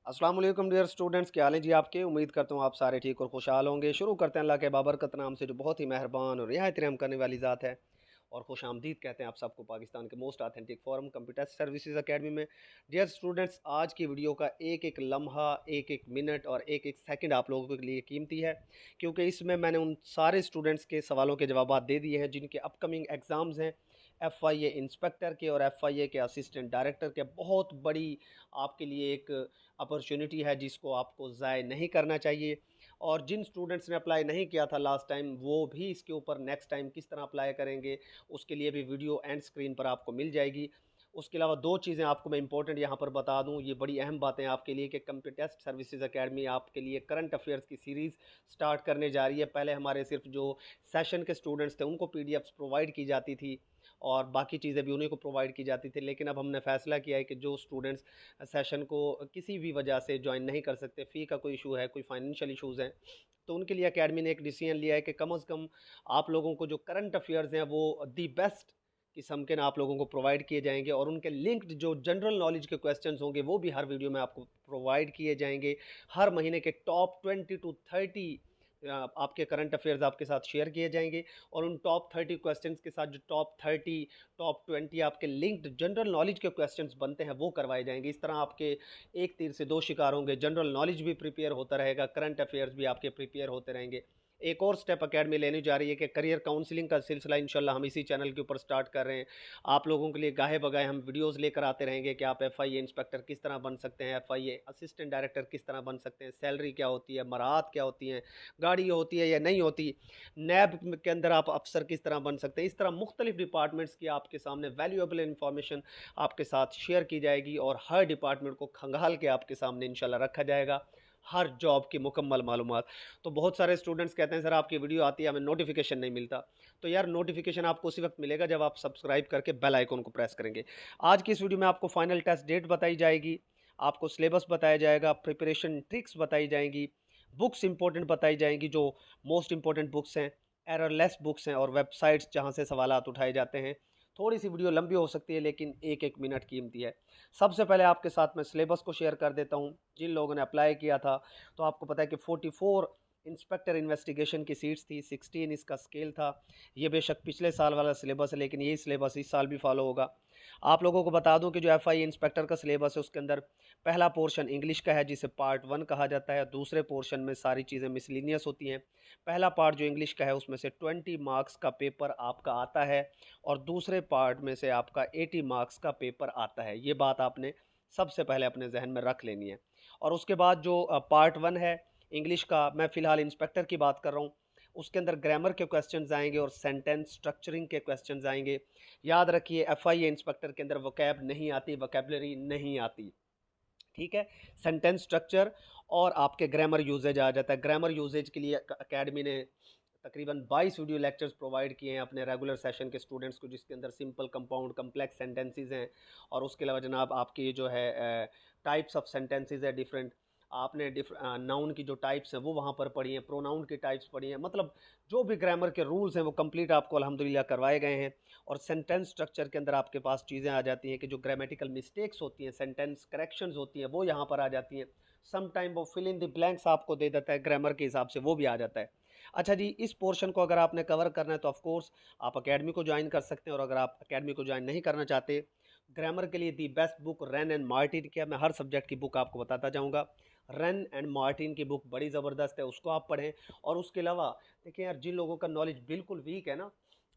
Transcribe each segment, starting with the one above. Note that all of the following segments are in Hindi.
अस्सलाम वालेकुम डियर स्टूडेंट्स, क्या हाल है जी आपके। उम्मीद करता हूँ आप सारे ठीक और खुशहाल होंगे। शुरू करते हैं अल्लाह के बाबरकत नाम से, जो बहुत ही मेहरबान और रियायत रहम करने वाली ज़ात है। और खुश आमदीद कहते हैं आप सबको पाकिस्तान के most authentic forum computer services academy में। डियर स्टूडेंट्स, आज की वीडियो का एक एक लम्हा, एक एक मिनट और एक एक सेकंड आप लोगों के लिए कीमती है, क्योंकि इसमें मैंने उन सारे स्टूडेंट्स के सवालों के जवाब दे दिए हैं जिनके अपकमिंग एग्ज़ाम्स हैं, FIA इंस्पेक्टर के और FIA के असिस्टेंट डायरेक्टर के। बहुत बड़ी आपके लिए एक अपॉर्चुनिटी है जिसको आपको ज़ाय नहीं करना चाहिए। और जिन स्टूडेंट्स ने अप्लाई नहीं किया था लास्ट टाइम, वो भी इसके ऊपर नेक्स्ट टाइम किस तरह अप्लाई करेंगे, उसके लिए भी वीडियो एंड स्क्रीन पर आपको मिल जाएगी। उसके अलावा दो चीज़ें आपको मैं इंपॉर्टेंट यहाँ पर बता दूँ, ये बड़ी अहम बातें आपके लिए कि कंप्यूटर टेस्ट सर्विसेज अकेडमी आपके लिए करंट अफेयर्स की सीरीज़ स्टार्ट करने जा रही है। पहले हमारे सिर्फ जो सेशन के स्टूडेंट्स थे उनको PDFs प्रोवाइड की जाती थी और बाकी चीज़ें भी उन्हीं को प्रोवाइड की जाती थी, लेकिन अब हमने फ़ैसला किया है कि जो स्टूडेंट्स सेशन को किसी भी वजह से ज्वाइन नहीं कर सकते, फ़ी का कोई इशू है, कोई फाइनेंशियल इश्यूज़ हैं, तो उनके लिए एकेडमी ने एक डिसीजन लिया है कि कम से कम आप लोगों को जो करंट अफेयर्स हैं वो दी बेस्ट किस्म के ना आप लोगों को प्रोवाइड किए जाएंगे, और उनके लिंक्ड जो जनरल नॉलेज के क्वेश्चंस होंगे वो भी हर वीडियो में आपको प्रोवाइड किए जाएंगे। हर महीने के टॉप 20 to 30 आपके करंट अफेयर्स आपके साथ शेयर किए जाएंगे, और उन टॉप 30 क्वेश्चंस के साथ जो टॉप 20 आपके लिंक्ड जनरल नॉलेज के क्वेश्चंस बनते हैं वो करवाए जाएंगे। इस तरह आपके एक तीर से दो शिकार होंगे, जनरल नॉलेज भी प्रिपेयर होता रहेगा, करंट अफेयर्स भी आपके प्रिपेयर होते रहेंगे। एक और स्टेप अकेडमी लेने जा रही है कि करियर काउंसलिंग का सिलसिला इंशाल्लाह हम इसी चैनल के ऊपर स्टार्ट कर रहे हैं। आप लोगों के लिए गाहे बगाए हम वीडियोस लेकर आते रहेंगे कि आप FIA इंस्पेक्टर किस तरह बन सकते हैं, FIA असिस्टेंट डायरेक्टर किस तरह बन सकते हैं, सैलरी क्या होती है, मराहत क्या होती हैं, गाड़ी होती है या नहीं होती, नैब के अंदर आप अफसर किस तरह बन सकते हैं। इस तरह मुख्तलिफ डिपार्टमेंट्स की आपके सामने वैल्यूएबल इंफॉर्मेशन आपके साथ शेयर की जाएगी, और हर डिपार्टमेंट को खंगाल के आपके सामने इंशाल्लाह रखा जाएगा, हर जॉब की मुकम्मल मालूमात। तो बहुत सारे स्टूडेंट्स कहते हैं सर आपकी वीडियो आती है हमें नोटिफिकेशन नहीं मिलता। तो यार, नोटिफिकेशन आपको उसी वक्त मिलेगा जब आप सब्सक्राइब करके बेल आइकन को प्रेस करेंगे। आज की इस वीडियो में आपको फाइनल टेस्ट डेट बताई जाएगी, आपको सिलेबस बताया जाएगा, प्रिपरेशन ट्रिक्स बताई जाएंगी, बुक्स इंपॉर्टेंट बताई जाएंगी जो मोस्ट इंपॉर्टेंट बुक्स हैं, एररलेस बुक्स हैं, और वेबसाइट्स जहाँ से सवालात उठाए जाते हैं। थोड़ी सी वीडियो लंबी हो सकती है लेकिन एक एक मिनट कीमती है। सबसे पहले आपके साथ मैं सिलेबस को शेयर कर देता हूँ। जिन लोगों ने अप्लाई किया था तो आपको पता है कि 44 इंस्पेक्टर इन्वेस्टिगेशन की सीट्स थी, 16 इसका स्केल था। ये बेशक पिछले साल वाला सिलेबस है लेकिन यही सिलेबस इस साल भी फॉलो होगा। आप लोगों को बता दूं कि जो FI इंस्पेक्टर का सिलेबस है उसके अंदर पहला पोर्शन इंग्लिश का है जिसे पार्ट 1 कहा जाता है। दूसरे पोर्शन में सारी चीज़ें मिसलिनियस होती हैं। पहला पार्ट जो इंग्लिश का है उसमें से 20 मार्क्स का पेपर आपका आता है, और दूसरे पार्ट में से आपका 80 मार्क्स का पेपर आता है। ये बात आपने सबसे पहले अपने जहन में रख लेनी है। और उसके बाद जो पार्ट 1 है इंग्लिश का, मैं फ़िलहाल इंस्पेक्टर की बात कर रहा हूँ, उसके अंदर ग्रामर के क्वेश्चंस आएंगे और सेंटेंस स्ट्रक्चरिंग के क्वेश्चंस आएंगे। याद रखिए, FIA इंस्पेक्टर के अंदर वोकैब नहीं आती, वोकैबलरी नहीं आती, ठीक है। सेंटेंस स्ट्रक्चर और आपके ग्रामर यूजेज आ जाता है। ग्रामर यूजेज के लिए अकेडमी ने तकरीबन 22 वीडियो लेक्चर्स प्रोवाइड किए हैं अपने रेगुलर सेशन के स्टूडेंट्स को, जिसके अंदर सिंपल, कंपाउंड, कम्प्लेक्स सेंटेंसेस हैं। और उसके अलावा जनाब आपकी जो है टाइप्स ऑफ सेंटेंसेस है डिफरेंट। आपने नाउन की जो टाइप्स हैं वो वहाँ पर पढ़ी हैं, प्रोनाउन की टाइप्स पढ़ी हैं, मतलब जो भी ग्रामर के रूल्स हैं वो कंप्लीट आपको अल्हम्दुलिल्लाह करवाए गए हैं। और सेंटेंस स्ट्रक्चर के अंदर आपके पास चीज़ें आ जाती हैं कि जो ग्रामेटिकल मिस्टेक्स होती हैं, सेंटेंस करेक्शंस होती हैं, वो यहाँ पर आ जाती हैं। सम टाइम वो फिल इन द ब्लैंक्स आपको दे देता है ग्रामर के हिसाब से, वो भी आ जाता है। अच्छा जी, इस पोर्शन को अगर आपने कवर करना है तो ऑफ कोर्स आप अकेडमी को ज्वाइन कर सकते हैं, और अगर आप अकेडमी को ज्वाइन नहीं करना चाहते, ग्रामर के लिए the best book rain and Martin की है। मैं हर सब्जेक्ट की बुक आपको बताता जाऊँगा। रेन एंड मार्टिन की बुक बड़ी ज़बरदस्त है, उसको आप पढ़ें। और उसके अलावा देखिए यार, जिन लोगों का नॉलेज बिल्कुल वीक है ना,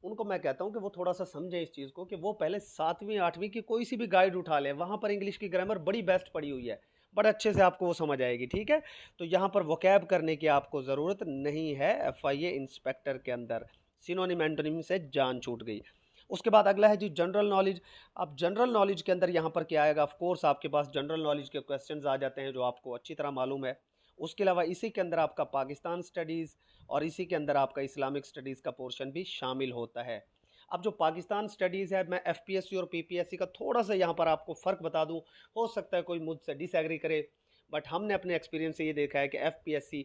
उनको मैं कहता हूँ कि वो थोड़ा सा समझें इस चीज़ को, कि वो पहले 7वीं 8वीं की कोई सी भी गाइड उठा लें, वहाँ पर इंग्लिश की ग्रामर बड़ी बेस्ट पड़ी हुई है, बड़े अच्छे से आपको वो समझ आएगी, ठीक है। तो यहाँ पर वोकैब करने की आपको ज़रूरत नहीं है। FIA इंस्पेक्टर के अंदर सिनोनिम एंटोनिम से जान छूट गई। उसके बाद अगला है जी जनरल नॉलेज। अब जनरल नॉलेज के अंदर यहाँ पर क्या आएगा, ऑफ कोर्स आपके पास जनरल नॉलेज के क्वेश्चंस आ जाते हैं जो आपको अच्छी तरह मालूम है। उसके अलावा इसी के अंदर आपका पाकिस्तान स्टडीज़ और इसी के अंदर आपका इस्लामिक स्टडीज़ का पोर्शन भी शामिल होता है। अब जो पाकिस्तान स्टडीज़ है, मैं FPSC और PPSC का थोड़ा सा यहाँ पर आपको फ़र्क बता दूँ। हो सकता है कोई मुझसे डिसएग्री करे, बट हमने अपने एक्सपीरियंस से ये देखा है कि FPSC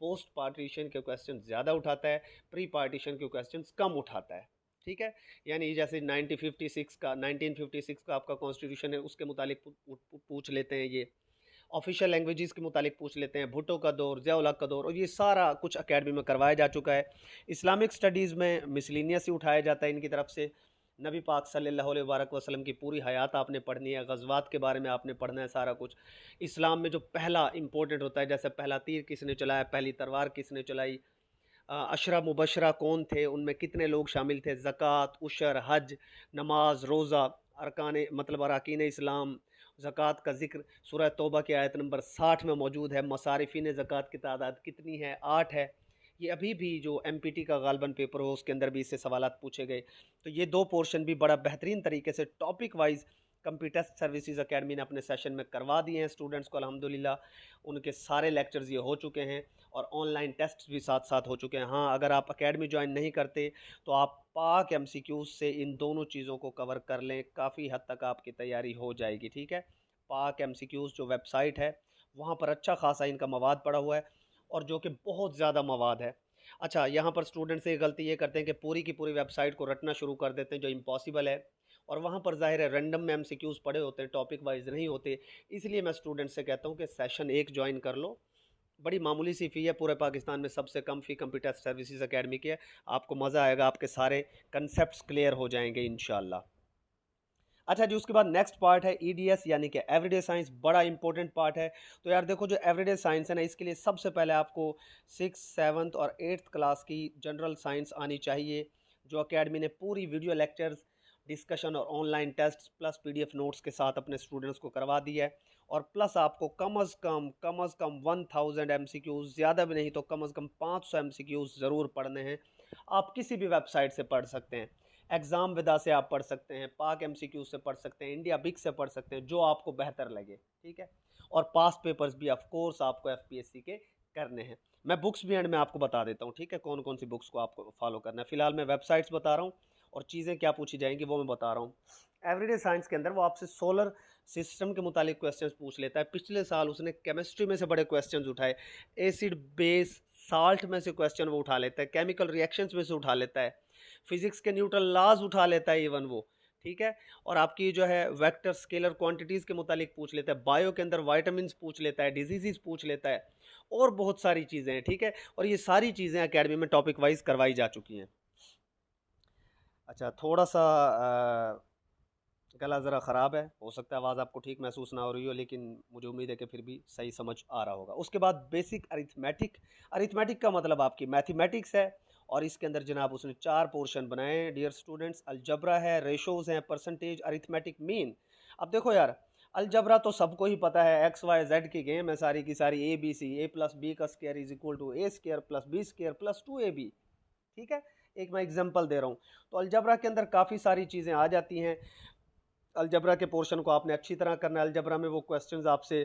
पोस्ट पार्टीशन के क्वेश्चन ज़्यादा उठाता है, प्री पार्टीशन के क्वेश्चन कम उठाता है, ठीक है। यानी जैसे 1956 का आपका कॉन्स्टिट्यूशन है, उसके मुतालिक पूछ लेते हैं ये। ऑफिशियल लैंग्वेजेस के मुतालिक पूछ लेते हैं, भुट्टो का दौर, ज़िया-उल हक का दौर, और ये सारा कुछ अकेडमी में करवाया जा चुका है। इस्लामिक स्टडीज़ में मिसलेनियस ही उठाया जाता है इनकी तरफ से। नबी पाक सल्लल्लाहु अलैहि वसल्लम की पूरी हयात आपने पढ़नी है, ग़ज़वात के बारे में आपने पढ़ना है सारा कुछ। इस्लाम में जो पहला इंपॉर्टेंट होता है, जैसे पहला तीर किसने चलाया, पहली तलवार किसने चलाई, अशरा मुबशरा कौन थे, उनमें कितने लोग शामिल थे, ज़कात, उशर, हज, नमाज, रोज़ा, अरकान मतलब अरकान इस्लाम, ज़कात का ज़िक्र सूरह तौबा की आयत नंबर 60 में मौजूद है। मसारिफ़ीन ज़कात की तादाद कितनी है, 8 है। ये अभी भी जो एमपीटी का गालबन पेपर हो उसके अंदर भी इससे सवालात पूछे गए। तो ये 2 पोर्शन भी बड़ा बेहतरीन तरीके से topic wise computer services academy ने अपने सेशन में करवा दिए हैं स्टूडेंट्स को अल्हम्दुलिल्लाह। उनके सारे लेक्चर्स ये हो चुके हैं और ऑनलाइन टेस्ट भी साथ साथ हो चुके हैं। हाँ, अगर आप अकेडमी ज्वाइन नहीं करते तो आप पाक एमसीक्यूज से इन दोनों चीज़ों को कवर कर लें, काफ़ी हद तक आपकी तैयारी हो जाएगी। ठीक है, पाक एमसीक्यूज जो वेबसाइट है वहाँ पर अच्छा खासा इनका मवाद पड़ा हुआ है और जो कि बहुत ज़्यादा मवाद है। अच्छा, यहाँ पर स्टूडेंट्स एक गलती ये करते हैं कि पूरी की पूरी वेबसाइट को रटना शुरू कर देते हैं, जो इम्पॉसिबल है। और वहाँ पर ज़ाहिर है रैंडम में एमसीक्यूज़ पड़े होते हैं, टॉपिक वाइज नहीं होते। इसलिए मैं स्टूडेंट से कहता हूँ कि सेशन 1 ज्वाइन कर लो। बड़ी मामूली सी फ़ी है, पूरे पाकिस्तान में सबसे कम फ़ी कंप्यूटर सर्विसेज अकेडमी की है। आपको मज़ा आएगा, आपके सारे कंसेप्ट्स क्लियर हो जाएंगे इंशाल्लाह। अच्छा जी, उसके बाद नेक्स्ट पार्ट है ईडीएस यानी कि एवरीडे साइंस, बड़ा इंपॉर्टेंट पार्ट है। तो यार देखो, जो एवरीडे साइंस है ना, इसके लिए सबसे पहले आपको 6th 7th और 8th क्लास की जनरल साइंस आनी चाहिए, जो एकेडमी ने पूरी वीडियो लेक्चर्स, डिस्कशन और online test plus PDF notes के साथ अपने स्टूडेंट्स को करवा दी है। और प्लस आपको कम अज़ कम 1000 एमसीक्यूज़, ज़्यादा भी नहीं तो कम अज़ कम 500 एमसीक्यूज़ ज़रूर पढ़ने हैं। आप किसी भी वेबसाइट से पढ़ सकते हैं, एग्ज़ाम विदा से आप पढ़ सकते हैं, पाक एमसीक्यू से पढ़ सकते हैं, इंडिया बिग से पढ़ सकते हैं, जो आपको बेहतर लगे। ठीक है, और पास पेपर्स भी ऑफ कोर्स आपको एफपीएससी के करने हैं। मैं बुक्स भी एंड में आपको बता देता हूँ, ठीक है, कौन कौन सी बुक्स को आपको फॉलो करना है। फिलहाल मैं वेबसाइट्स बता रहा हूँ और चीज़ें क्या पूछी जाएंगी वो मैं बता रहा हूँ। एवरीडे साइंस के अंदर वो आपसे सोलर सिस्टम के मुतालिक क्वेश्चंस पूछ लेता है। पिछले साल उसने केमिस्ट्री में से बड़े क्वेश्चंस उठाए, एसिड बेस साल्ट में से क्वेश्चन वो उठा लेता है, केमिकल रिएक्शंस में से उठा लेता है, फिजिक्स के न्यूट्रल लॉज उठा लेता है इवन वो। ठीक है, और आपकी जो है वेक्टर स्केलर क्वांटिटीज़ के मुतालिक पूछ लेता है, बायो के अंदर वाइटामिन पूछ लेता है, डिजीज़ पूछ लेता है, और बहुत सारी चीज़ें हैं। ठीक है, और ये सारी चीज़ें अकेडमी में टॉपिक वाइज करवाई जा चुकी हैं। अच्छा, थोड़ा सा गला ज़रा ख़राब है, हो सकता है आवाज़ आपको ठीक महसूस ना हो रही हो, लेकिन मुझे उम्मीद है कि फिर भी सही समझ आ रहा होगा। उसके बाद बेसिक अरिथमेटिक, अरिथमेटिक का मतलब आपकी मैथमेटिक्स है, और इसके अंदर जनाब उसने 4 पोर्शन बनाए हैं डियर स्टूडेंट्स। अलजबरा है, रेशोज़ हैं, परसेंटेज, अरिथमेटिक मीन। अब देखो यार, अलजबरा तो सबको ही पता है, एक्स वाई जेड की गेम है सारी की सारी, A B C, A plus B का square is equal to A square plus B square plus 2ab। ठीक है, एक मैं एग्जांपल दे रहा हूँ। तो अलजबरा के अंदर काफ़ी सारी चीज़ें आ जाती हैं। अलजबरा के पोर्शन को आपने अच्छी तरह करना है। अलजबरा में वो क्वेश्चंस आपसे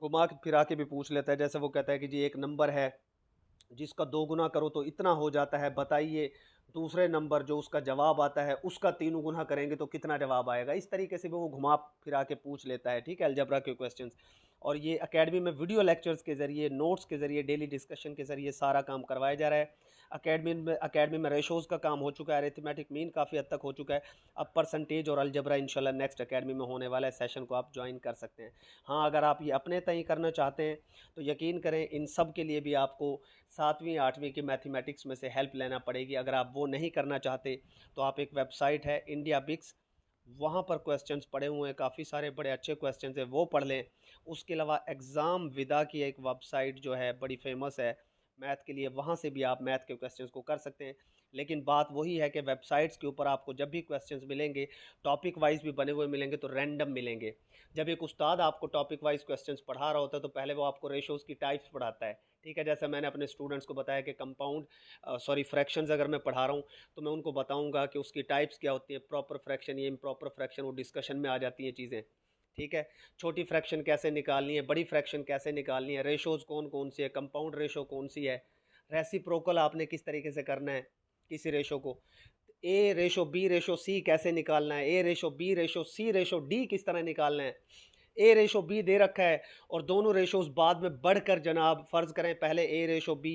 घुमा फिरा के भी पूछ लेता है, जैसे वो कहता है कि जी एक नंबर है जिसका 2 गुना करो तो इतना हो जाता है, बताइए दूसरे नंबर जो उसका जवाब आता है उसका 3 गुना करेंगे तो कितना जवाब आएगा। इस तरीके से भी वो घुमा फिरा के पूछ लेता है। ठीक है, अलजबरा के क्वेश्चंस। और ये एकेडमी में वीडियो लेक्चर्स के ज़रिए, नोट्स के ज़रिए, डेली डिस्कशन के ज़रिए सारा काम करवाया जा रहा है। एकेडमी में रेशोज़ का काम हो चुका है, अरिथमेटिक मीन काफ़ी हद तक हो चुका है। अब परसेंटेज और अलजबरा इंशाल्लाह नेक्स्ट एकेडमी में होने वाला है, सेशन को आप ज्वाइन कर सकते हैं। हाँ, अगर आप ये अपने तय करना चाहते हैं तो यकीन करें इन सब के लिए भी आपको 7वीं 8वीं की मैथमेटिक्स में से हेल्प लेना पड़ेगी। अगर आप वो नहीं करना चाहते तो आप, एक वेबसाइट है इंडिया बिक्स, वहाँ पर क्वेश्चंस पड़े हुए हैं, काफ़ी सारे बड़े अच्छे क्वेश्चंस हैं, वो पढ़ लें। उसके अलावा एग्ज़ाम विदा की एक वेबसाइट जो है बड़ी फेमस है मैथ के लिए, वहाँ से भी आप मैथ के क्वेश्चंस को कर सकते हैं। लेकिन बात वही है कि वेबसाइट्स के ऊपर आपको जब भी क्वेश्चंस मिलेंगे, टॉपिक वाइज भी बने हुए मिलेंगे तो रैंडम मिलेंगे। जब एक उस्ताद आपको टॉपिक वाइज क्वेश्चंस पढ़ा रहा होता है तो पहले वो आपको रेशोज़ की टाइप्स पढ़ाता है। ठीक है, जैसे मैंने अपने स्टूडेंट्स को बताया कि फ्रैक्शंस अगर मैं पढ़ा रहा हूँ तो मैं उनको बताऊंगा कि उसकी टाइप्स क्या होती हैं, प्रॉपर फ्रैक्शन, ये इम्प्रॉपर फ्रैक्शन, वो डिस्कशन में आ जाती हैं चीज़ें। ठीक है, छोटी फ्रैक्शन कैसे निकालनी है, बड़ी फ्रैक्शन कैसे निकालनी है, रेशोज़ कौन कौन सी है, कंपाउंड रेशो कौन सी है, रेसिप्रोकल आपने किस तरीके से करना है किसी रेशो को, ए रेशो बी रेशो सी कैसे निकालना है, ए रेशो बी रेशो सी रेशो डी किस तरह निकालना है। ए रेशो बी दे रखा है और दोनों रेशोज़ बाद में बढ़कर, जनाब फ़र्ज़ करें पहले ए रेशो बी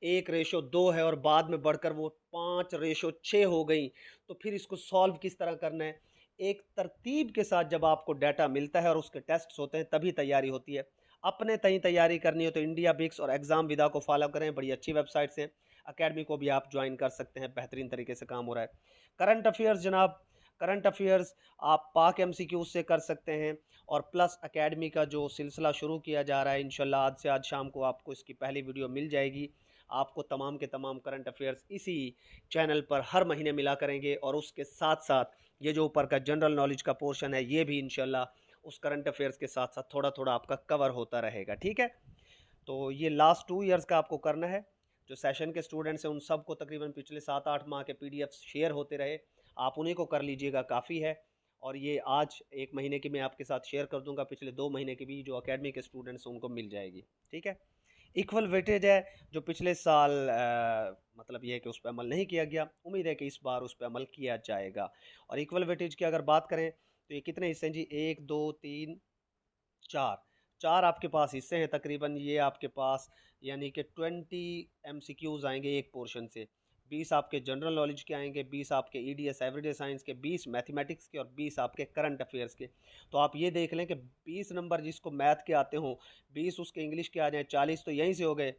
1:2 है और बाद में बढ़कर वो 5:6 हो गई, तो फिर इसको सॉल्व किस तरह करना है। एक तरतीब के साथ जब आपको डाटा मिलता है और उसके टेस्ट्स होते हैं तभी तैयारी होती है। अपने तई तैयारी करनी हो तो इंडिया बिक्स और एग्ज़ाम विदा को फॉलो करें, बड़ी अच्छी वेबसाइट्स हैं। अकेडमी को भी आप ज्वाइन कर सकते हैं, बेहतरीन तरीके से काम हो रहा है। करंट अफेयर्स जनाब, करंट अफेयर्स आप पाक एमसीक्यूज से कर सकते हैं, और प्लस अकेडमी का जो सिलसिला शुरू किया जा रहा है, इंशाल्लाह आज से आज शाम को आपको इसकी पहली वीडियो मिल जाएगी। आपको तमाम के तमाम करंट अफेयर्स इसी चैनल पर हर महीने मिला करेंगे, और उसके साथ साथ ये जो ऊपर का जनरल नॉलेज का पोर्शन है, ये भी इंशाल्लाह उस करंट अफेयर्स के साथ साथ थोड़ा थोड़ा आपका कवर होता रहेगा, ठीक है। तो ये लास्ट 2 ईयर्स का आपको करना है। जो सेशन के स्टूडेंट्स हैं उन सबको तकरीबन पिछले 7-8 माह के पीडीएफ शेयर होते रहे, आप उन्हीं को कर लीजिएगा, काफ़ी है। और ये आज 1 महीने की मैं आपके साथ शेयर कर दूंगा, पिछले 2 महीने की भी जो अकेडमी के स्टूडेंट्स हैं उनको मिल जाएगी, ठीक है। इक्वल वेटेज है, जो पिछले साल मतलब ये है कि उस पर अमल नहीं किया गया, उम्मीद है कि इस बार उस पर अमल किया जाएगा। और इक्वल वेटेज की अगर बात करें तो ये कितने हिस्से हैं जी, 1, 2, 3, 4, 4 आपके पास हिस्से हैं तकरीबन। ये आपके पास यानी कि 20 MCQs आएंगे एक पोर्शन से, 20 आपके जनरल नॉलेज के आएंगे, 20 आपके ईडीएस एवरीडे साइंस के, 20 मैथमेटिक्स के, और 20 आपके करंट अफेयर्स के। तो आप ये देख लें कि 20 नंबर जिसको मैथ के आते हों, 20 उसके इंग्लिश के आ जाएँ, 40 तो यहीं से हो गए,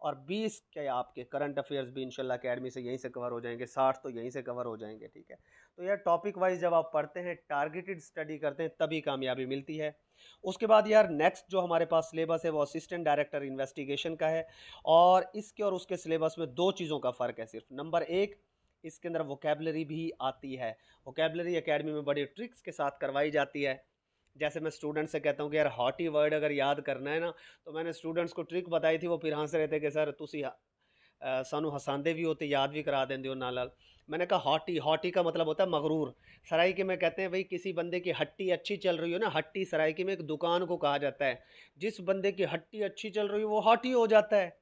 और 20 के आपके करंट अफेयर्स भी इंशाल्लाह अकेडमी से यहीं से कवर हो जाएंगे, 60 तो यहीं से कवर हो जाएंगे, ठीक है। तो यार टॉपिक वाइज जब आप पढ़ते हैं, टारगेटेड स्टडी करते हैं, तभी कामयाबी मिलती है। उसके बाद यार नेक्स्ट जो हमारे पास सिलेबस है वो असिस्टेंट डायरेक्टर इन्वेस्टिगेशन का है, और इसके और उसके सिलेबस में दो चीज़ों का फ़र्क है सिर्फ। नंबर एक, इसके अंदर वोकेबलरी भी आती है। वोकेबलरी एकेडमी में बड़ी ट्रिक्स के साथ करवाई जाती है। जैसे मैं स्टूडेंट से कहता हूँ कि यार हॉटी वर्ड अगर याद करना है ना, तो मैंने स्टूडेंट्स को ट्रिक बताई थी, वो फिर हंस रहे थे कि सर तुसी सानू हसांदे भी होते, याद भी करा देंगे हो नाल। मैंने कहा हॉटी, हॉटी का मतलब होता है मगरूर। सराइकी में कहते हैं भाई किसी बंदे की हट्टी अच्छी चल रही हो ना, हट्टी सराइकी में एक दुकान को कहा जाता है। जिस बंदे की हट्टी अच्छी चल रही हो वो हॉटी हो जाता है।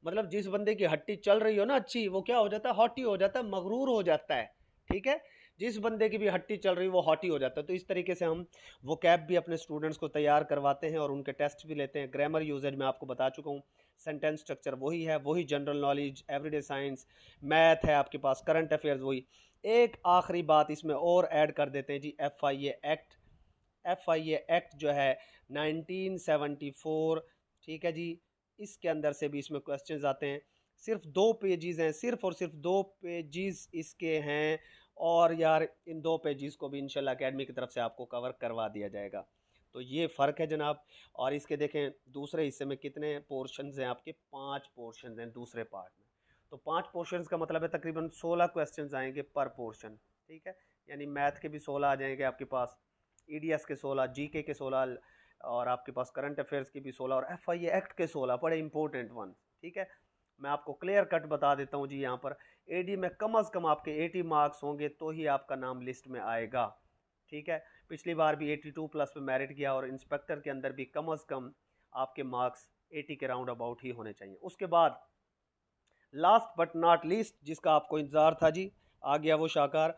मतलब जिस बंदे की हट्टी चल रही हो ना अच्छी, वो क्या हो जाता है, हॉटी हो जाता है, मगरूर हो जाता है, ठीक है। जिस बंदे की भी हट्टी चल रही है वो हॉटी हो जाता है। तो इस तरीके से हम वो कैब भी अपने स्टूडेंट्स को तैयार करवाते हैं, और उनके टेस्ट भी लेते हैं। ग्रामर यूजेज मैं आपको बता चुका हूँ, सेंटेंस स्ट्रक्चर वही है, वही general knowledge, everyday science, math है आपके पास, करंट अफेयर्स वही। एक आखिरी बात इसमें और ऐड कर देते हैं जी, FIA एक्ट। FIA एक्ट जो है 1974, ठीक है जी, इसके अंदर से भी इसमें क्वेश्चंस आते हैं। सिर्फ 2 पेजेस हैं, सिर्फ और सिर्फ 2 पेजेस इसके हैं, और यार इन 2 पेजेस को भी इंशाल्लाह एकेडमी की तरफ से आपको कवर करवा दिया जाएगा। तो ये फ़र्क है जनाब। और इसके देखें दूसरे हिस्से में कितने पोर्शंस हैं आपके, 5 पोर्शंस हैं दूसरे पार्ट में। तो 5 पोर्शंस का मतलब है तकरीबन 16 क्वेश्चंस आएंगे पर पोर्शन, ठीक है। यानी मैथ के भी 16 आ जाएंगे आपके पास, ईडीएस के 16, जीके के 16, और आपके पास करंट अफेयर्स के भी 16, और FIA एक्ट के 16, बड़े इंपॉर्टेंट वन, ठीक है। मैं आपको क्लियर कट बता देता हूँ जी, यहाँ पर एडी में कम अज़ कम आपके 80 मार्क्स होंगे तो ही आपका नाम लिस्ट में आएगा, ठीक है। पिछली बार भी 82+ पे मेरिट गया, और इंस्पेक्टर के अंदर भी कम अज़ कम आपके मार्क्स 80 के राउंड अबाउट ही होने चाहिए। उसके बाद लास्ट बट नॉट लीस्ट, जिसका आपको इंतज़ार था जी, आ गया वो शाकार।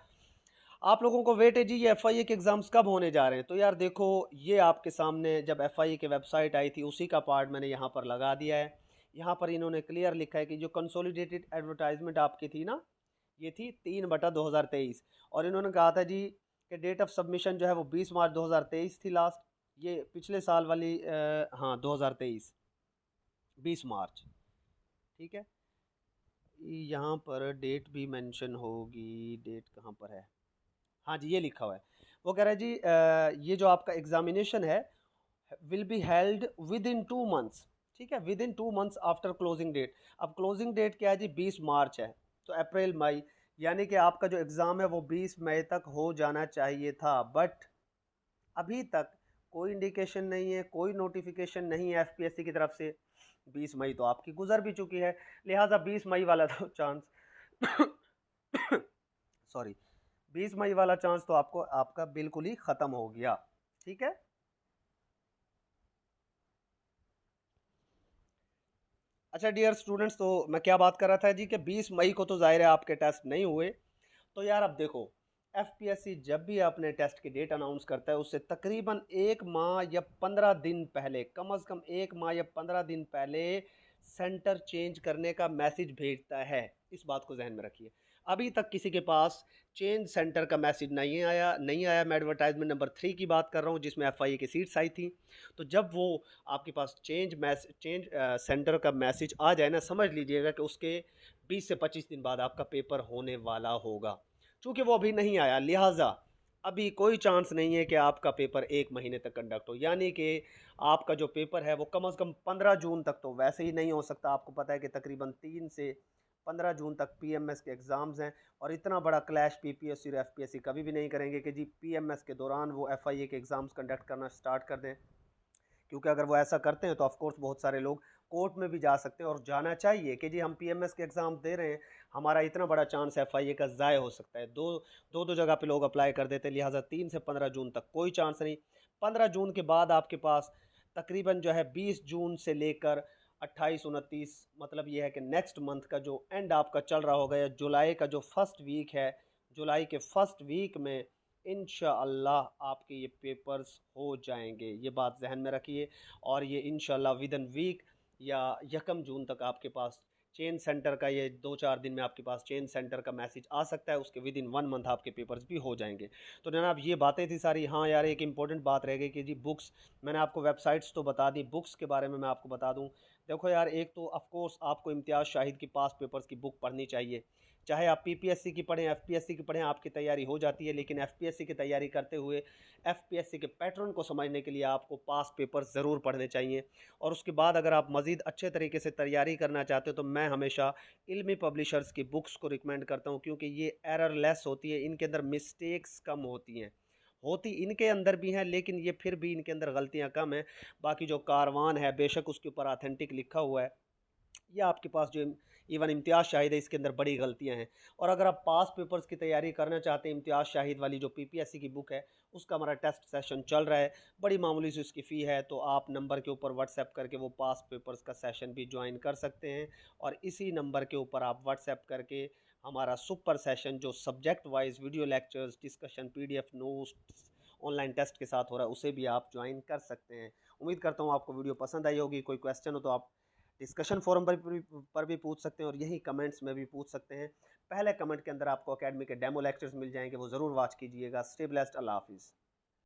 आप लोगों को वेट है जी, ये FIA के एग्ज़ाम्स कब होने जा रहे हैं। तो यार देखो, ये आपके सामने जब FIA की वेबसाइट आई थी उसी का पार्ट मैंने यहाँ पर लगा दिया है। यहाँ पर इन्होंने क्लियर लिखा है कि जो कंसोलिडेटेड एडवर्टाइजमेंट आपकी थी ना, ये थी 3/2023, और इन्होंने कहा था जी कि डेट ऑफ सबमिशन जो है वो 20 मार्च 2023 थी लास्ट। ये पिछले साल वाली हाँ 2023 20 मार्च, ठीक है। यहाँ पर डेट भी मेंशन होगी, डेट कहाँ पर है, हाँ जी ये लिखा हुआ है। वो कह रहा है जी ये जो आपका एग्जामिनेशन है will be held within 2 months, ठीक है, within 2 months after closing date. अब क्लोजिंग डेट क्या है जी, 20 मार्च है, तो अप्रैल मई, यानी कि आपका जो एग्ज़ाम है वो 20 मई तक हो जाना चाहिए था। बट अभी तक कोई इंडिकेशन नहीं है, कोई नोटिफिकेशन नहीं है FPSC की तरफ से। 20 मई तो आपकी गुजर भी चुकी है, लिहाजा 20 मई वाला तो चांस सॉरी 20 मई वाला चांस तो आपको आपका बिल्कुल ही ख़त्म हो गया, ठीक है। अच्छा डियर स्टूडेंट्स, तो मैं क्या बात कर रहा था जी कि 20 मई को तो ज़ाहिर है आपके टेस्ट नहीं हुए। तो यार अब देखो, FPSC जब भी अपने टेस्ट की डेट अनाउंस करता है उससे तकरीबन 1 माह या 15 दिन पहले, कम अज़ कम 1 माह या 15 दिन पहले सेंटर चेंज करने का मैसेज भेजता है। इस बात को जहन में रखिए। अभी तक किसी के पास चेंज सेंटर का मैसेज नहीं आया। मैं एडवर्टाइजमेंट नंबर 3 की बात कर रहा हूँ, जिसमें एफआईए की सीट्स आई थी। तो जब वो आपके पास चेंज सेंटर का मैसेज आ जाए ना, समझ लीजिएगा कि उसके 20 से 25 दिन बाद आपका पेपर होने वाला होगा। चूँकि वो अभी नहीं आया, लिहाजा अभी कोई चांस नहीं है कि आपका पेपर 1 महीने तक कंडक्ट हो। यानी कि आपका जो पेपर है वो कम से कम 15 जून तक तो वैसे ही नहीं हो सकता। आपको पता है कि तकरीबन 3 से 15 जून तक पीएमएस के एग्ज़ाम्स हैं, और इतना बड़ा क्लैश पीपीएससी और एफपीएससी कभी भी नहीं करेंगे कि जी पीएमएस के दौरान वो एफआईए के एग्ज़ाम्स कंडक्ट करना स्टार्ट कर दें। क्योंकि अगर वो ऐसा करते हैं तो ऑफ कोर्स बहुत सारे लोग कोर्ट में भी जा सकते हैं, और जाना चाहिए कि जी हम पीएमएस के एग्ज़ाम दे रहे हैं, हमारा इतना बड़ा चांस एफआईए का ज़ाय हो सकता है। दो जगह पे लोग अप्लाई कर देते हैं, लिहाजा 3 से 15 जून तक कोई चांस नहीं। 15 जून के बाद आपके पास तकरीबन जो है 20 जून से लेकर 28-29, मतलब ये है कि नेक्स्ट मंथ का जो एंड आपका चल रहा होगा, या जुलाई का जो फर्स्ट वीक है, जुलाई के फर्स्ट वीक में इंशाअल्लाह आपके ये पेपर्स हो जाएंगे। ये बात जहन में रखिए, और ये इंशाअल्लाह विद इन वीक या यकम जून तक आपके पास चेंज सेंटर का, ये 2-4 दिन में आपके पास चेंज सेंटर का मैसेज आ सकता है। उसके विद इन 1 मंथ आपके पेपर्स भी हो जाएंगे। तो जनाब ये बातें थी सारी। हाँ यार, एक इंपॉर्टेंट बात रह गई कि जी बुक्स, मैंने आपको वेबसाइट्स तो बता दी, बुक्स के बारे में मैं आपको बता दूं। देखो यार, एक तो ऑफ कोर्स आपको इम्तियाज़ शाहिद की पास पेपर्स की बुक पढ़नी चाहिए। चाहे आप पीपीएससी की पढ़ें, एफपीएससी की पढ़ें, आपकी तैयारी हो जाती है। लेकिन एफपीएससी की तैयारी करते हुए एफपीएससी के पैटर्न को समझने के लिए आपको पास पेपर ज़रूर पढ़ने चाहिए। और उसके बाद अगर आप मज़ीद अच्छे तरीके से तैयारी करना चाहते हो तो मैं हमेशा इल्मी पब्लिशर्स की बुक्स को रिकमेंड करता हूँ, क्योंकि ये एरर लेस होती है, इनके अंदर मिस्टेक्स कम होती हैं। होती इनके अंदर भी हैं, लेकिन ये फिर भी इनके अंदर गलतियाँ कम हैं। बाकी जो कारवान है, बेशक उसके ऊपर ऑथेंटिक लिखा हुआ है, या आपके पास जो इवन इम्तियाज़ शाहिद है, इसके अंदर बड़ी गलतियां हैं। और अगर आप पास पेपर्स की तैयारी करना चाहते हैं, इम्तियाज़ शाहिद वाली जो पीपीएससी की बुक है, उसका हमारा टेस्ट सेशन चल रहा है। बड़ी मामूली सी उसकी फ़ी है, तो आप नंबर के ऊपर व्हाट्सएप करके वो पास पेपर्स का सेशन भी ज्वाइन कर सकते हैं। और इसी नंबर के ऊपर आप व्हाट्सएप करके हमारा सुपर सेशन, जो subject wise video lectures, discussion, PDF notes online test के साथ हो रहा है, उसे भी आप ज्वाइन कर सकते हैं। उम्मीद करता हूँ आपको वीडियो पसंद आई होगी। कोई क्वेश्चन हो तो आप डिस्कशन फोरम पर भी पूछ सकते हैं, और यही कमेंट्स में भी पूछ सकते हैं। पहले कमेंट के अंदर आपको अकेडमी के डेमो लेक्चर्स मिल जाएंगे, वो ज़रूर वॉच कीजिएगा। स्टे ब्लेस्ड, अल्लाह हाफिज़।